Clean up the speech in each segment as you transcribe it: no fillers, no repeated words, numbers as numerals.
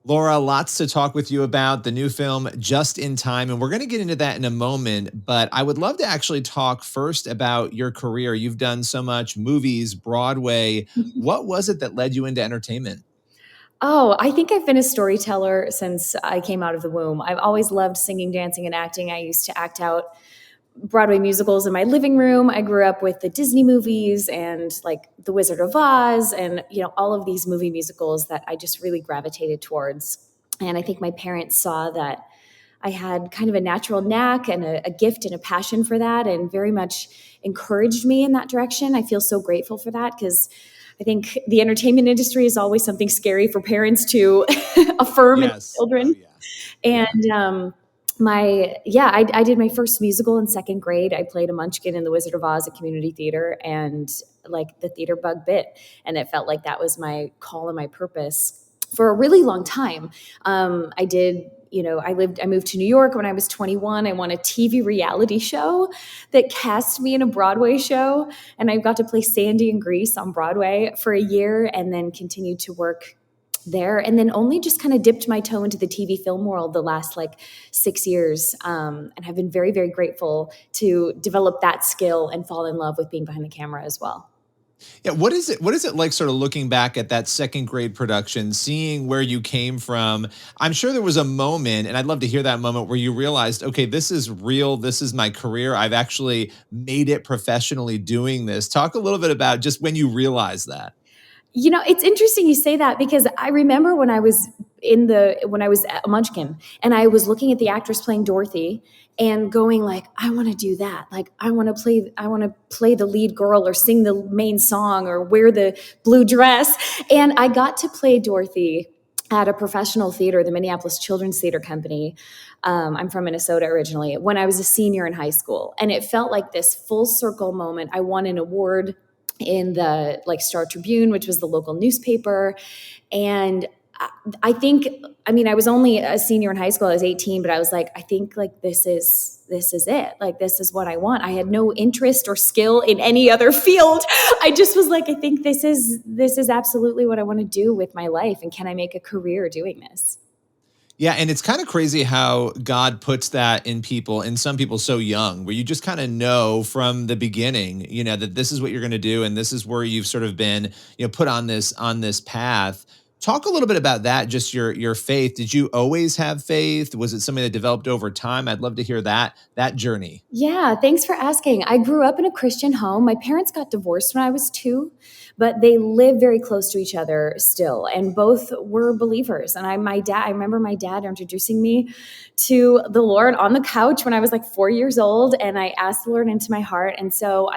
Laura, lots to talk with you about the new film Just in Time, and we're going to get into that in a moment. But I would love to actually talk first about your career. You've done so much movies, Broadway. What was it that led you into entertainment? Oh, I think I've been a storyteller since I came out of the womb. I've always loved singing, dancing, and acting. I used to act out Broadway musicals in my living room. I grew up with the Disney movies and like The Wizard of Oz and all of these movie musicals that I just really gravitated towards. And I think my parents saw that I had kind of a natural knack and a gift and a passion for that and very much encouraged me in that direction. I feel so grateful for that because I think the entertainment industry is always something scary for parents to affirm in Yes. Oh, children. yeah. Yeah. And I did my first musical in second grade. I played a Munchkin in The Wizard of Oz at community theater, and like the theater bug bit, and it felt like that was my call and my purpose for a really long time. I did. I moved to New York when I was 21. I won a TV reality show that cast me in a Broadway show, and I got to play Sandy in Grease on Broadway for a year, and then continued to work there, and then only just kind of dipped my toe into the TV film world the last like 6 years, and have been very, very grateful to develop that skill and fall in love with being behind the camera as well. Yeah. What is it like sort of looking back at that second grade production, seeing where you came from? I'm sure there was a moment, and I'd love to hear that moment where you realized, okay, this is real. This is my career. I've actually made it professionally doing this. Talk a little bit about just when you realized that. It's interesting you say that because I remember when I was a Munchkin and I was looking at the actress playing Dorothy and going like, I want to do that. Like I want to play the lead girl or sing the main song or wear the blue dress. And I got to play Dorothy at a professional theater, the Minneapolis Children's Theater Company. I'm from Minnesota originally, when I was a senior in high school. And it felt like this full circle moment. I won an award in the like Star Tribune, which was the local newspaper. And I think, I mean, I was only a senior in high school. I was 18, but I was like, I think like this is it. Like, this is what I want. I had no interest or skill in any other field. I just was like, I think this is absolutely what I want to do with my life. And can I make a career doing this? Yeah, and it's kind of crazy how God puts that in people, in some people so young, where you just kind of know from the beginning, that this is what you're going to do, and this is where you've sort of been, put on this path. Talk a little bit about that, just your faith. Did you always have faith? Was it something that developed over time? I'd love to hear that journey. Yeah, thanks for asking. I grew up in a Christian home. My parents got divorced when I was 2, but they live very close to each other still, and both were believers. And I remember my dad introducing me to the Lord on the couch when I was like 4 years old, and I asked the Lord into my heart. And so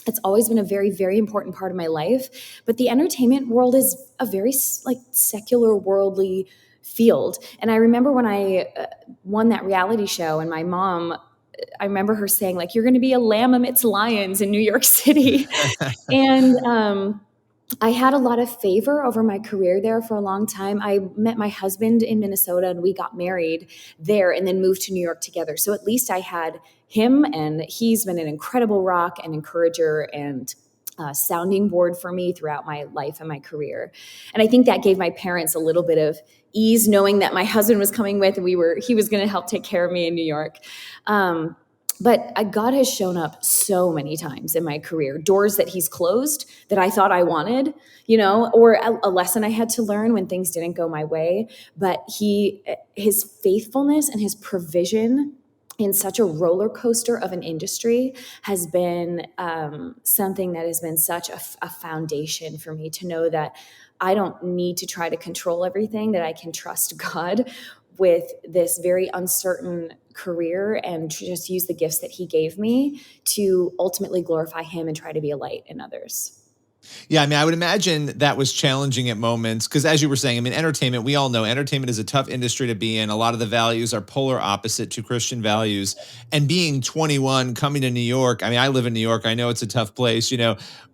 it's always been a very, very important part of my life. But the entertainment world is a very like secular, worldly field. And I remember when I won that reality show, and my mom, I remember her saying like, "You're going to be a lamb amidst lions in New York City." And I had a lot of favor over my career there for a long time. I met my husband in Minnesota and we got married there and then moved to New York together. So at least I had him, and he's been an incredible rock and encourager and sounding board for me throughout my life and my career. And I think that gave my parents a little bit of ease, knowing that my husband was coming with, and he was going to help take care of me in New York. But God has shown up so many times in my career, doors that he's closed that I thought I wanted, or a lesson I had to learn when things didn't go my way. But his faithfulness and his provision in such a roller coaster of an industry has been something that has been such a foundation for me to know that I don't need to try to control everything, that I can trust God with this very uncertain career and to just use the gifts that he gave me to ultimately glorify him and try to be a light in others. Yeah, I mean, I would imagine that was challenging at moments because, as you were saying, I mean, entertainment, we all know entertainment is a tough industry to be in. A lot of the values are polar opposite to Christian values. And being 21, coming to New York, I mean, I live in New York. I know it's a tough place.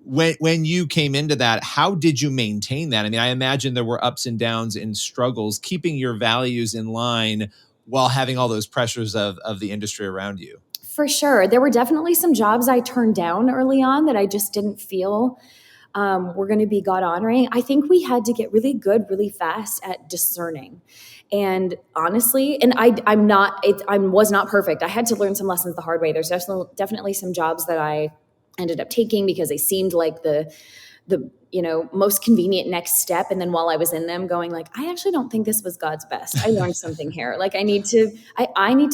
When you came into that, how did you maintain that? I mean, I imagine there were ups and downs and struggles, keeping your values in line while having all those pressures of the industry around you. For sure. There were definitely some jobs I turned down early on that I just didn't feel were going to be God honoring, I think we had to get really good really fast at discerning. And honestly, and I was not perfect. I had to learn some lessons the hard way. There's definitely some jobs that I ended up taking because they seemed like the most convenient next step, and then while I was in them going like, I actually don't think this was God's best. I learned something here. Like, I need to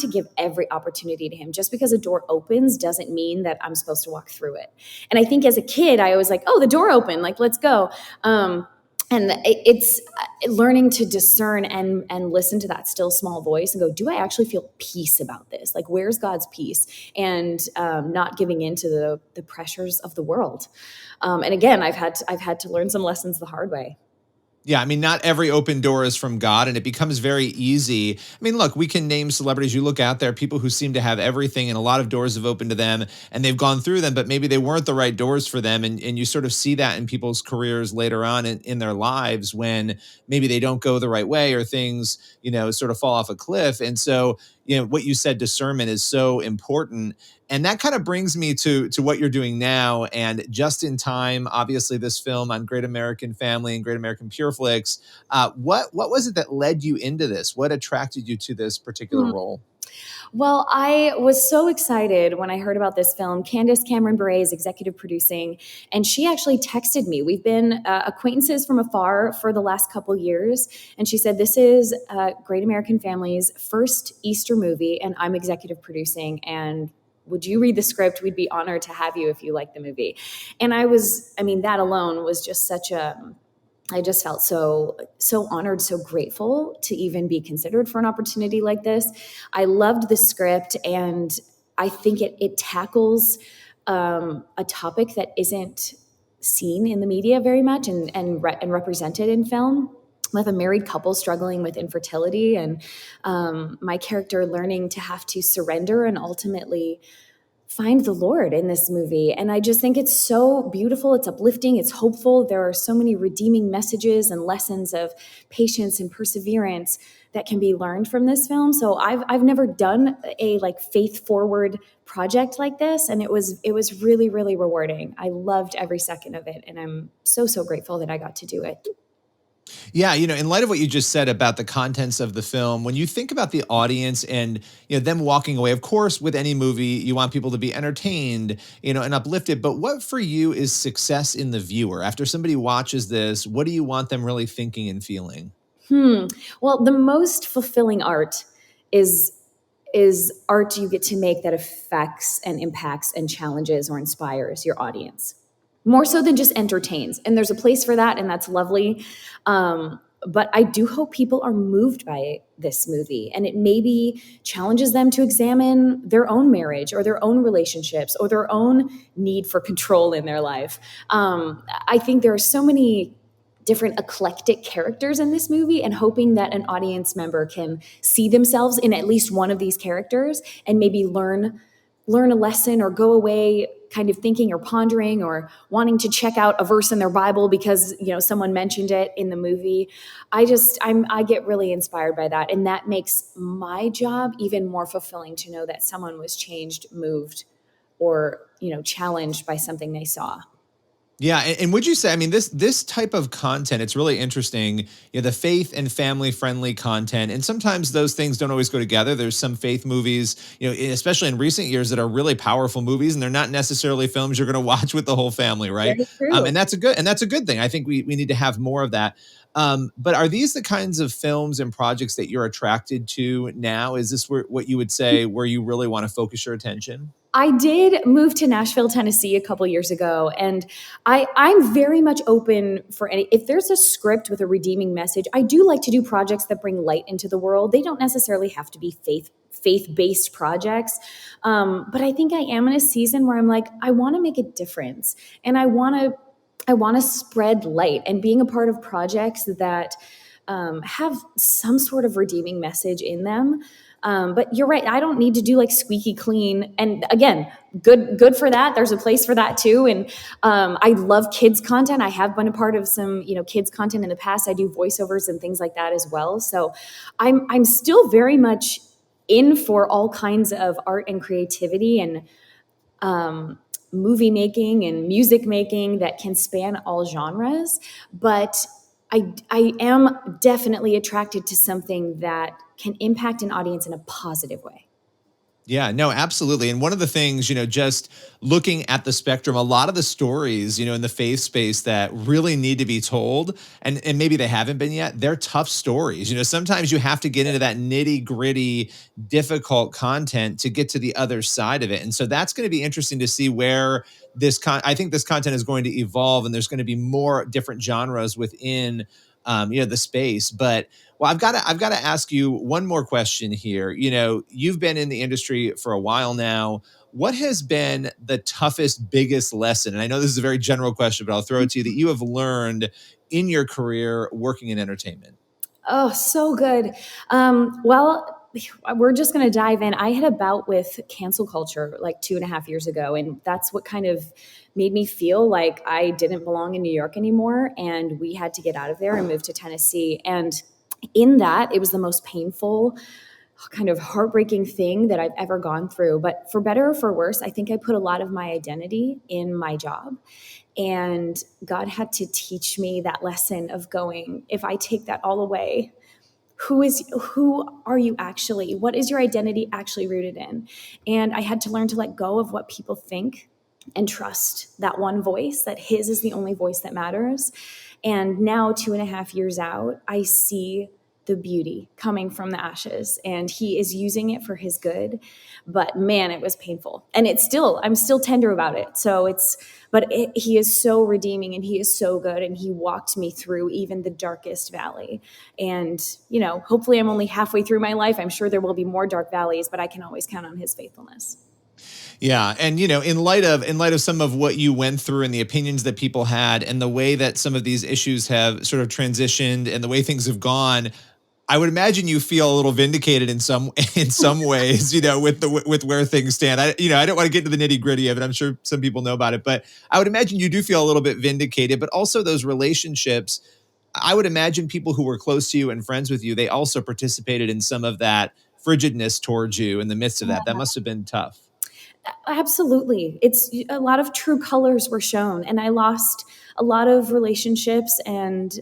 give every opportunity to him. Just because a door opens doesn't mean that I'm supposed to walk through it. And I think as a kid I was like, oh, the door opened, like, let's go. And it's learning to discern and listen to that still small voice and go, do I actually feel peace about this? Like, where's God's peace? And not giving in to the pressures of the world. And again, I've had to learn some lessons the hard way. Yeah, I mean, not every open door is from God, and it becomes very easy. I mean, look, we can name celebrities. You look out there, people who seem to have everything, and a lot of doors have opened to them, and they've gone through them, but maybe they weren't the right doors for them. And you sort of see that in people's careers later on in their lives when maybe they don't go the right way or things, sort of fall off a cliff. And so, what you said, discernment is so important. And that kind of brings me to what you're doing now. And Just in Time, obviously, this film on Great American Family and Great American Pure Flix. What was it that led you into this? What attracted you to this particular role? Well, I was so excited when I heard about this film. Candace Cameron Bure is executive producing, and she actually texted me. We've been acquaintances from afar for the last couple years, and she said, this is Great American Family's first Easter movie, and I'm executive producing, and would you read the script? We'd be honored to have you if you like the movie. And that alone was just I just felt so honored, so grateful to even be considered for an opportunity like this. I loved the script, and I think it tackles a topic that isn't seen in the media very much and represented in film, with a married couple struggling with infertility, and my character learning to have to surrender and ultimately find the Lord in this movie. And I just think it's so beautiful. It's uplifting. It's hopeful. There are so many redeeming messages and lessons of patience and perseverance that can be learned from this film. So I've never done a faith forward project like this, and it was really, really rewarding. I loved every second of it, and I'm so grateful that I got to do it. Yeah, in light of what you just said about the contents of the film, when you think about the audience and them walking away, of course, with any movie, you want people to be entertained, and uplifted. But what for you is success in the viewer? After somebody watches this, what do you want them really thinking and feeling? Well, the most fulfilling art is art you get to make that affects and impacts and challenges or inspires your audience, more so than just entertains. And there's a place for that, and that's lovely. But I do hope people are moved by this movie, and it maybe challenges them to examine their own marriage or their own relationships or their own need for control in their life. I think there are so many different eclectic characters in this movie, and hoping that an audience member can see themselves in at least one of these characters and maybe learn a lesson or go away kind of thinking or pondering or wanting to check out a verse in their Bible because someone mentioned it in the movie. I get really inspired by that, and that makes my job even more fulfilling to know that someone was changed, moved, or challenged by something they saw. Yeah, and would you say, I mean, this type of content, it's really interesting, the faith and family friendly content, and sometimes those things don't always go together. There's some faith movies, especially in recent years, that are really powerful movies, and they're not necessarily films you're going to watch with the whole family, right? Very true. And that's a good thing. I think we need to have more of that. But are these the kinds of films and projects that you're attracted to now? Is this what you would say where you really want to focus your attention? I did move to Nashville, Tennessee a couple years ago, and I'm very much open for if there's a script with a redeeming message. I do like to do projects that bring light into the world. They don't necessarily have to be faith-based projects, but I think I am in a season where I'm like, I want to make a difference, and I want to spread light, and being a part of projects that have some sort of redeeming message in them. But you're right. I don't need to do squeaky clean. And again, good for that. There's a place for that too. And I love kids content. I have been a part of some kids content in the past. I do voiceovers and things like that as well. So I'm still very much in for all kinds of art and creativity. And movie making and music making that can span all genres, but I am definitely attracted to something that can impact an audience in a positive way. Yeah, no, absolutely. And one of the things, just looking at the spectrum, a lot of the stories, in the faith space that really need to be told, and maybe they haven't been yet, they're tough stories. Sometimes you have to get into that nitty gritty, difficult content to get to the other side of it. And so that's going to be interesting to see where I think this content is going to evolve, and there's going to be more different genres within, the space. But well, I've got to ask you one more question here. You've been in the industry for a while now. What has been the toughest, biggest lesson? And I know this is a very general question, but I'll throw it to you, that you have learned in your career working in entertainment. Oh, so good. Well, we're just going to dive in. I had a bout with cancel culture like 2.5 years ago, and that's what kind of made me feel like I didn't belong in New York anymore. And we had to get out of there and move to Tennessee. And in that, it was the most painful, kind of heartbreaking thing that I've ever gone through. But for better or for worse, I think I put a lot of my identity in my job. And God had to teach me that lesson of going, if I take that all away, who are you actually? What is your identity actually rooted in? And I had to learn to let go of what people think and trust that one voice, that his is the only voice that matters. And now, 2.5 years out, I see the beauty coming from the ashes, and he is using it for his good. But man, it was painful, and I'm still tender about it. He is so redeeming, and he is so good, and he walked me through even the darkest valley. And hopefully I'm only halfway through my life. I'm sure there will be more dark valleys, but I can always count on his faithfulness. Yeah, and in light of some of what you went through and the opinions that people had and the way that some of these issues have sort of transitioned and the way things have gone, I would imagine you feel a little vindicated in some in some ways, with where things stand. I don't want to get into the nitty gritty of it. I'm sure some people know about it, but I would imagine you do feel a little bit vindicated. But also those relationships, I would imagine people who were close to you and friends with you, they also participated in some of that frigidness towards you in the midst of that. That must have been tough. Absolutely. It's a lot of true colors were shown, and I lost a lot of relationships and,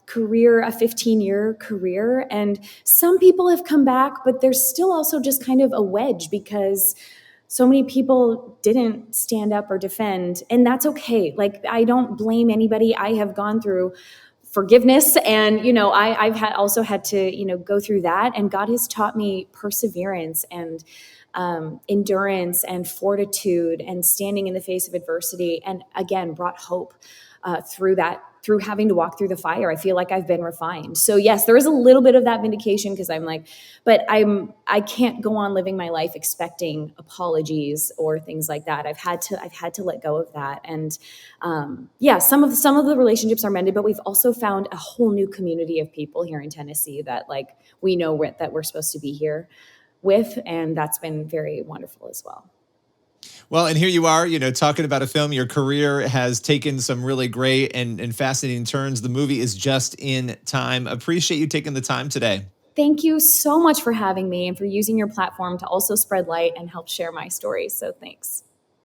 career, a 15-year career. And some people have come back, but there's still also just kind of a wedge because so many people didn't stand up or defend, and that's okay. Like, I don't blame anybody. I have gone through forgiveness, and I've also had to go through that, and God has taught me perseverance and endurance and fortitude and standing in the face of adversity, and again brought hope through having to walk through the fire. I feel like I've been refined. So yes, there is a little bit of that vindication, because I'm like, but I can't go on living my life expecting apologies or things like that. I've had to let go of that. And some of the relationships are mended, but we've also found a whole new community of people here in Tennessee that, like, we know that we're supposed to be here with, and that's been very wonderful as well. Well, and here you are, talking about a film. Your career has taken some really great and fascinating turns. The movie is just in time. Appreciate you taking the time today. Thank you so much for having me and for using your platform to also spread light and help share my story. So thanks.